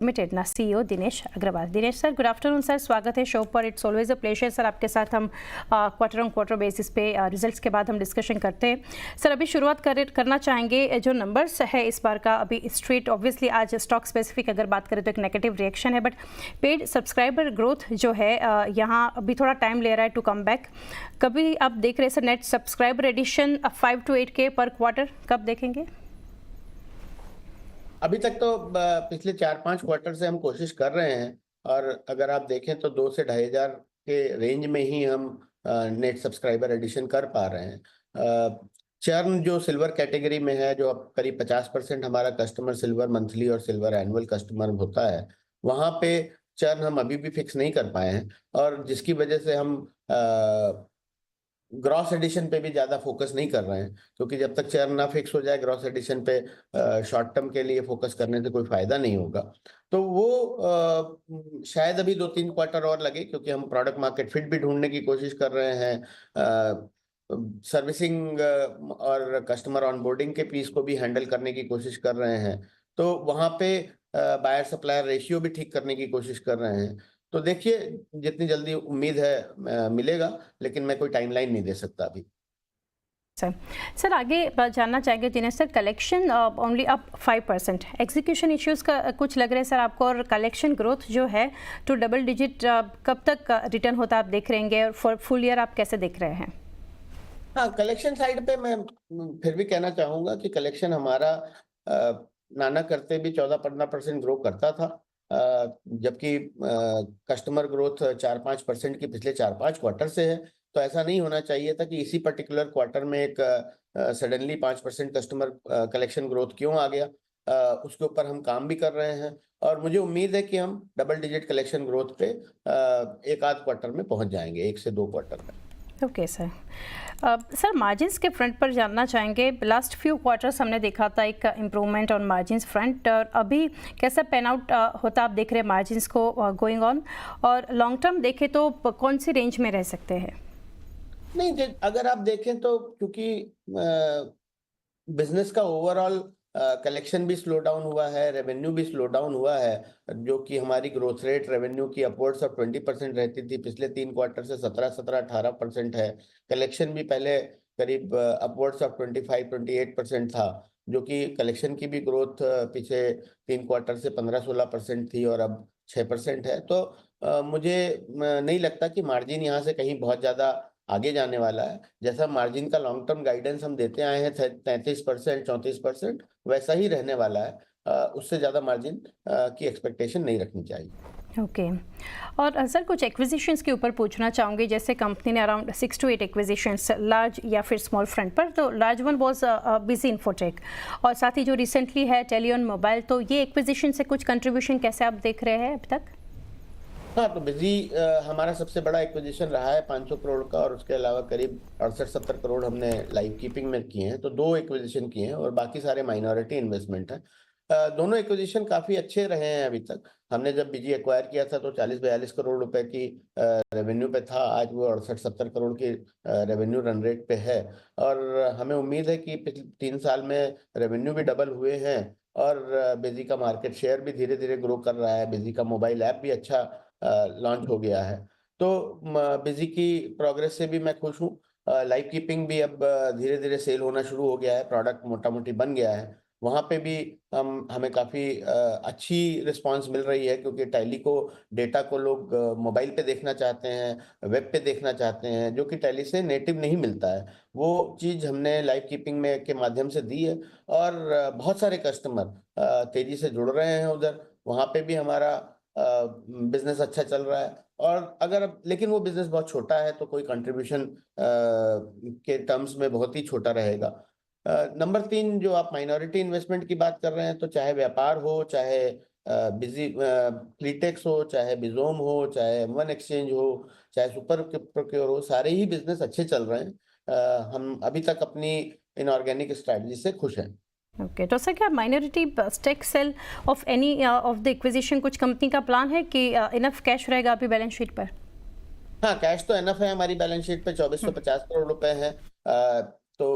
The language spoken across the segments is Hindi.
लिमिटेड ना CEO Dinesh Agrawal. Dinesh sir, good afternoon sir, स्वागत है शो पर। It's always a pleasure sir, आपके साथ हम क्वार्टर ऑन क्वार्टर बेसिस पे रिजल्ट्स के बाद हम डिस्कशन करते हैं। सर, अभी शुरुआत करना चाहेंगे जो नंबर्स है इस बार का। अभी स्ट्रीट ऑब्वियसली आज स्टॉक स्पेसिफिक अगर बात करें तो एक नेगेटिव रिएक्शन है, बट पेड सब्सक्राइबर ग्रोथ जो है यहाँ अभी थोड़ा टाइम ले रहा है टू कम बैक। कभी आप देख रहे हैं sir net subscriber addition 5 to 8K पर क्वार्टर कब देखेंगे? अभी तक तो पिछले 4-5 क्वार्टर से हम कोशिश कर रहे हैं, और अगर आप देखें तो 2 से 2,500 के रेंज में ही हम नेट सब्सक्राइबर एडिशन कर पा रहे हैं। चर्न जो सिल्वर कैटेगरी में है, जो अब करीब 50% हमारा कस्टमर सिल्वर मंथली और सिल्वर एनुअल कस्टमर होता है, वहाँ पे चर्न हम अभी भी फिक्स नहीं कर पाए हैं, और जिसकी वजह से हम ग्रॉस एडिशन पे भी ज्यादा फोकस नहीं कर रहे हैं, क्योंकि जब तक चर्न ना फिक्स हो जाए ग्रॉस एडिशन पे शॉर्ट टर्म के लिए फोकस करने से कोई फायदा नहीं होगा। तो वो शायद अभी 2-3 क्वार्टर और लगे, क्योंकि हम प्रोडक्ट मार्केट फिट भी ढूंढने की कोशिश कर रहे हैं, सर्विसिंग और कस्टमर ऑनबोर्डिंग के पीस को भी हैंडल करने की कोशिश कर रहे हैं। तो वहाँ पे बायर सप्लायर रेशियो भी ठीक करने की कोशिश कर रहे हैं। तो देखिए, जितनी जल्दी उम्मीद है मिलेगा, लेकिन मैं कोई टाइमलाइन नहीं दे सकता अभी। सर आगे जानना चाहेंगे Dinesh sir, collection only up 5%, execution issues का कुछ लग रहा है सर आपको, और कलेक्शन ग्रोथ जो है टू डबल डिजिट कब तक रिटर्न होता आप देख रहेंगे, और फॉर फुल ईयर आप कैसे देख रहे हैं? हाँ, कलेक्शन साइड पे मैं फिर भी कहना चाहूंगा कि कलेक्शन हमारा नाना करते भी 14-15% ग्रो करता था, जबकि कस्टमर ग्रोथ 4-5% की पिछले 4-5 क्वार्टर से है। तो ऐसा नहीं होना चाहिए था कि इसी पर्टिकुलर क्वार्टर में एक सडनली 5% कस्टमर कलेक्शन ग्रोथ क्यों आ गया। उसके ऊपर हम काम भी कर रहे हैं, और मुझे उम्मीद है कि हम डबल डिजिट कलेक्शन ग्रोथ पे एक आध क्वार्टर में पहुंच जाएंगे, 1 से 2 क्वार्टर में। Okay sir. सर मार्जिन्स के फ्रंट पर जानना चाहेंगे, लास्ट फ्यू क्वार्टर्स हमने देखा था एक इम्प्रूवमेंट ऑन मार्जिन्स फ्रंट, और अभी कैसा पैन आउट होता आप देख रहे हैं मार्जिन्स को गोइंग ऑन, और लॉन्ग टर्म देखें तो कौन सी रेंज में रह सकते हैं? नहीं, अगर आप देखें तो क्योंकि बिजनेस का ओवरऑल कलेक्शन भी स्लो डाउन हुआ है, रेवेन्यू भी स्लो डाउन हुआ है, जो कि हमारी ग्रोथ रेट रेवेन्यू की अपवर्ड्स ऑफ 20% रहती थी, पिछले 3 क्वार्टर से 17-18% है। कलेक्शन भी पहले करीब अपवर्ड्स ऑफ 25-28% था, जो कि कलेक्शन की भी ग्रोथ पिछले 3 क्वार्टर से 15-16% थी, और अब 6% है। तो मुझे नहीं लगता कि मार्जिन यहाँ से कहीं बहुत ज्यादा आगे जाने वाला है। जैसा मार्जिन का लॉन्ग टर्म गाइडेंस हम देते आए हैं 33%, 34%, वैसा ही रहने वाला है। उससे ज्यादा मार्जिन की एक्सपेक्टेशन नहीं रखनी चाहिए। ओके और सर कुछ एक्विजिशंस के ऊपर पूछना चाहूँगी, जैसे कंपनी ने अराउंड 6 to 8 एक्विजिशंस लार्ज या फिर स्मॉल फ्रंट पर, तो large one was busy infotech, और साथ ही जो रिसेंटली है टेलियन मोबाइल, तो ये एक्विजिशन से कुछ कंट्रीब्यूशन कैसे आप देख रहे हैं अब तक? हाँ, तो बिजी हमारा सबसे बड़ा एक्विजिशन रहा है 500 करोड़ का, और उसके अलावा करीब 68-70 करोड़ हमने लाइव कीपिंग में किए हैं। तो 2 एक्विजिशन किए हैं, और बाकी सारे माइनॉरिटी इन्वेस्टमेंट है। दोनों एक्विजिशन काफी अच्छे रहे हैं अभी तक। हमने जब बिजी एक्वायर किया था तो 40-42 करोड़ रुपए की रेवेन्यू पे था, आज वो 68-70 करोड़ की रेवेन्यू रन रेट पे है, और हमें उम्मीद है कि पिछले 3 साल में रेवेन्यू भी डबल हुए हैं, और बिजी का मार्केट शेयर भी धीरे धीरे ग्रो कर रहा है। बिजी का मोबाइल ऐप भी अच्छा लॉन्च हो गया है। तो बिजी की प्रोग्रेस से भी मैं खुश हूँ। लाइव कीपिंग भी अब धीरे धीरे सेल होना शुरू हो गया है, प्रोडक्ट मोटा मोटी बन गया है। वहाँ पे भी हमें काफ़ी अच्छी रिस्पांस मिल रही है, क्योंकि टैली को डेटा को लोग मोबाइल पे देखना चाहते हैं, वेब पे देखना चाहते हैं, जो कि टैली से नेटिव नहीं मिलता है। वो चीज़ हमने लाइव कीपिंग में के माध्यम से दी है, और बहुत सारे कस्टमर तेजी से जुड़ रहे हैं उधर। वहाँ पे भी हमारा बिजनेस अच्छा चल रहा है। और अगर लेकिन वो बिजनेस बहुत छोटा है, तो कोई कंट्रीब्यूशन के टर्म्स में बहुत ही छोटा रहेगा। नंबर 3, जो आप माइनॉरिटी इन्वेस्टमेंट की बात कर रहे हैं, तो चाहे व्यापार हो, चाहे बिजी फ्लीटेक्स हो, चाहे बिजोम हो, चाहे वन एक्सचेंज हो, चाहे सुपर प्रोक्योर हो, सारे ही बिजनेस अच्छे चल रहे हैं। हम अभी तक अपनी इनऑर्गेनिक स्ट्रैटेजी से खुश हैं। ओके तो सर क्या minority stake sale of any of the acquisition कुछ कंपनी का प्लान है कि इनफ कैश रहेगा अभी बैलेंस शीट पर? हाँ, कैश तो एनफ है, हमारी बैलेंस शीट पे 2450 करोड़ रुपए है। तो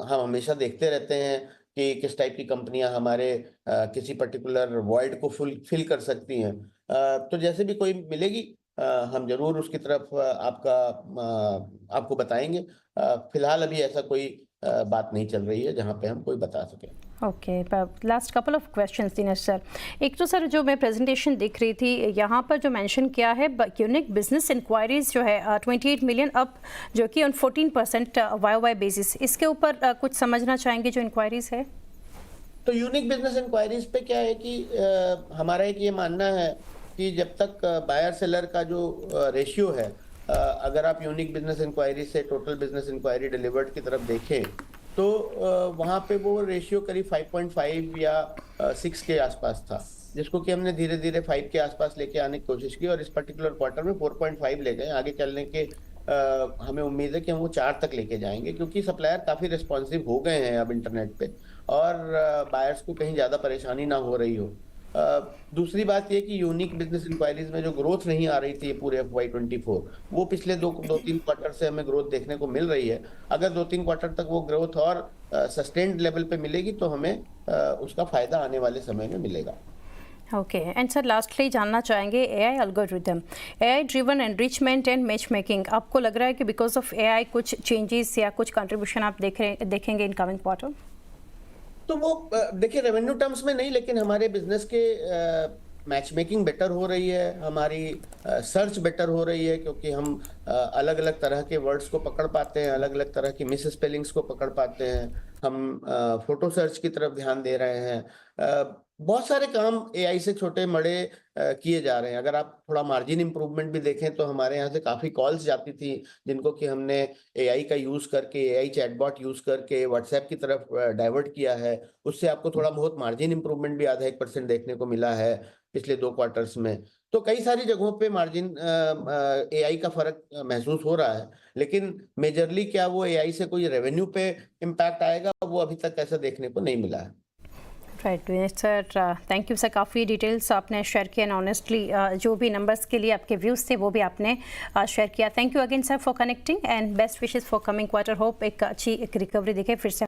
हम हमेशा देखते रहते हैं कि किस टाइप की कंपनियां हमारे किसी पर्टिकुलर वॉइड को फिल कर सकती हैं। तो जैसे भी कोई मिलेगी हम जरूर उसकी तरफ आपको बताएंगे। फिलहाल अभी ऐसा कोई बात नहीं चल रही है जहां पे हम कोई बता सके। Okay, last couple of questions Dinesh sir. एक तो सर जो मैं प्रेजेंटेशन दिख रही थी यहाँ पर जो मेंशन किया है यूनिक बिजनेस इंक्वायरीज जो है 28 मिलियन अप, जो कि ऑन 14% YOY बेसिस, इसके ऊपर कुछ समझना चाहेंगे जो इंक्वायरीज है। तो यूनिक बिजनेस इंक्वायरीज पे क्या है कि हमारा एक ये मानना है कि जब तक बायर सेलर का जो रेशियो है, अगर आप यूनिक बिजनेस इंक्वायरी से टोटल बिजनेस इंक्वायरी डिलीवर्ड की तरफ देखें तो वहाँ पे वो रेशियो करीब 5.5 या 6 के आसपास था, जिसको कि हमने धीरे धीरे 5 के आसपास लेके आने की कोशिश की और इस पर्टिकुलर क्वार्टर में 4.5 ले गए। आगे चलने के हमें उम्मीद है कि हम वो 4 तक लेके जाएंगे, क्योंकि सप्लायर काफी रिस्पॉन्सिव हो गए हैं अब इंटरनेट पे और बायर्स को कहीं ज्यादा परेशानी ना हो रही हो। दूसरी बात ये कि यूनिक बिजनेस इंक्वायरीज में जो ग्रोथ नहीं आ रही थी पूरे FY24, वो पिछले दो तीन क्वार्टर से हमें ग्रोथ देखने को मिल रही है। अगर 2-3 क्वार्टर तक वो ग्रोथ और सस्टेन्ड लेवल पे मिलेगी तो हमें उसका फायदा आने वाले समय में मिलेगा। ओके, एंड सर लास्टली जानना चाहेंगे AI algorithm, AI driven enrichment and match making, आपको लग रहा है कि बिकॉज ऑफ AI कुछ चेंजेस या कुछ कंट्रीब्यूशन आप देखेंगे इन कमिंग क्वार्टर? तो वो देखिए रेवेन्यू टर्म्स में नहीं, लेकिन हमारे बिजनेस के मैच मेकिंग बेटर हो रही है, हमारी सर्च बेटर हो रही है, क्योंकि हम अलग अलग तरह के वर्ड्स को पकड़ पाते हैं, अलग अलग तरह की मिस स्पेलिंग्स को पकड़ पाते हैं। हम फोटो सर्च की तरफ ध्यान दे रहे हैं। बहुत सारे काम AI से छोटे बड़े किए जा रहे हैं। अगर आप थोड़ा मार्जिन इंप्रूवमेंट भी देखें तो हमारे यहाँ से काफी कॉल्स जाती थी जिनको कि हमने AI का यूज करके, AI चैटबॉट यूज करके व्हाट्सएप की तरफ डाइवर्ट किया है। उससे आपको थोड़ा बहुत मार्जिन इंप्रूवमेंट भी आधा 1% देखने को मिला है पिछले 2 क्वार्टर्स में। तो कई सारी जगहों पे मार्जिन AI का फर्क महसूस हो रहा है, लेकिन मेजरली क्या वो AI से कोई रेवेन्यू पे इम्पैक्ट आएगा, वो अभी तक ऐसा देखने को नहीं मिला है। Right sir, thank you sir, काफ़ी डिटेल्स आपने शेयर किया एंड ऑनेस्टली जो भी नंबर्स के लिए आपके व्यूज़ थे वो भी आपने शेयर किया। Thank you again sir for connecting and best wishes for coming quarter. Hope एक अच्छी एक रिकवरी दिखे फिर से।